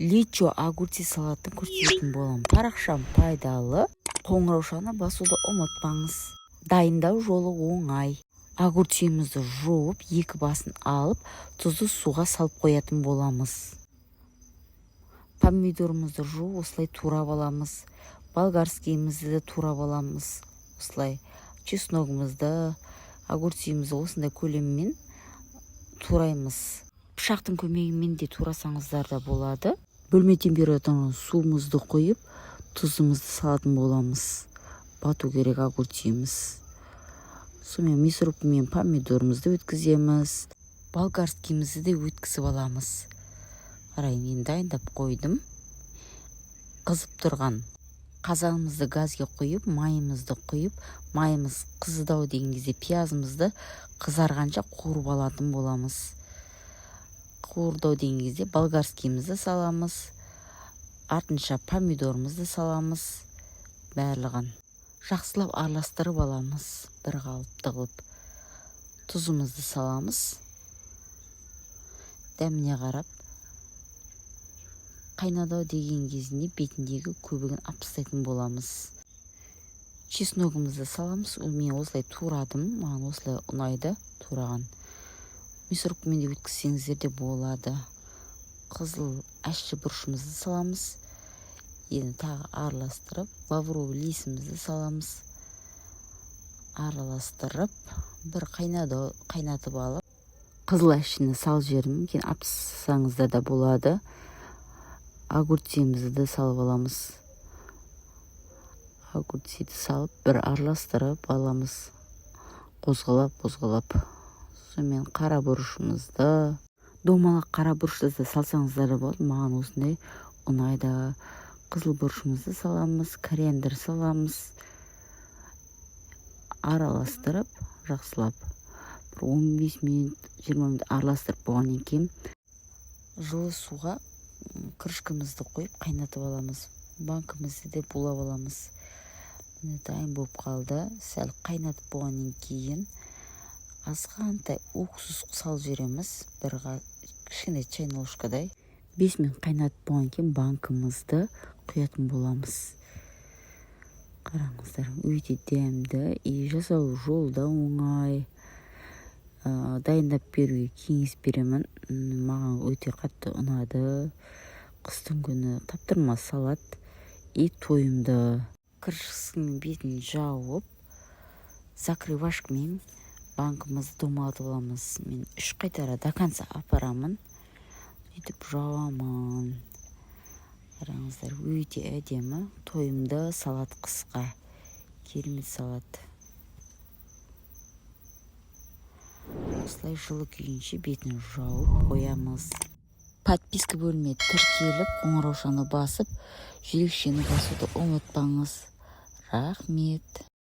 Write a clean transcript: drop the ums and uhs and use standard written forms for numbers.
личо огурцы салатын көрсөтетін болам. Парақшам пайдалы. Қоңыраушаны басуды ұмытпаңыз. Дайындау жолы оңай. Огурчиімізді жуып, екі басын алып, тұзды суға салып қоятын боламыз. Помидорымызды жуып, осылай турап аламыз. Болгарскийімізді де турап аламыз. Осылай чесногымызды, огурчиімізді осындай көлеммен тураймыз. Пышақтың көмегімен де турасаңыздар да болады. Бөлме температурасына суымызды қойып, тұзымызды салатын боламыз. Бату керек огурчиіміз. Сонымен мясорубкамен помидорымызды өткіземіз. Болгарскийімізді де өткізіп аламыз. Қарайын, мен дайындап қойдым. Қызып тұрған қазанымызды газге қойып, майымызды қойып, майымыз қызыдау деген кезде пиязымызды қызарғанша қуырып алатын боламыз. Қуырдау деген кезде болгарскийімізді саламыз. Артынша помидорымызды саламыз. Барлығын жақсылап араластырып аламыз. Бір қалыпты қылып. Тұзымызды саламыз. Дәміне қарап. Қайнадау деген кезінде бетіндегі көбігін апыстайтын боламыз. Чесногымызды саламыз. Мен осылай турадым. Маған осылай ұнайды тураған. Мясорубкамен де өткізсеңіздер де болады. Қызыл әшші бұрышымызды саламыз. Енді тағы араластырып, лавровый листімізді саламыз. Араластырып, бір қайнатып алып, қызыл әшшіні сал жерім, кейін апсаңыздар да болады. Огурцимізді де салып аламыз. Огурциді салып, бір араластырып аламыз. Қозғалап. Сонымен қара бұрышымызды, домалақ қара бұрышты салсаңыздар да болады. Маған осындай ұнайды. Қызыл бұрышымызды саламыз, кориандр саламыз. Араластырып, жақсылап. 15 минут, 20 минут араластырып болғаннан кейін жылы суға крышкамызды қойып қайнатып аламыз. Банкамызды де булап аламыз. Дайын болып қалды. Сәл қайнатып болғаннан кейін азғантай уксус салып жібереміз. Бір кішкене чайный ложкадай. 5 минут қайнатып болған кейін банкамызды құятын боламыз. Қараңыздар, өте дәмді, жасау жолы да оңай. Дайындап беруге кеңес беремін. Маған өте қатты ұнады. Қыстың күні таптырмас салат и тойымды. Крышкасының бетін жауып, закрывашкамен банкамызды домалатып аламыз. Мен 3 қайтара до конца апарамын. Сөйтіп жауамын. Қараңыздар, өте әдемі. Тойымды салат қысқа. Керемет салат. Осылай жылы күйінше бетін жауып қоямыз. Подписка бөліміне тіркеліп, қоңыраушаны басып, желекшені басуды ұмытпаңыз. Рахмет.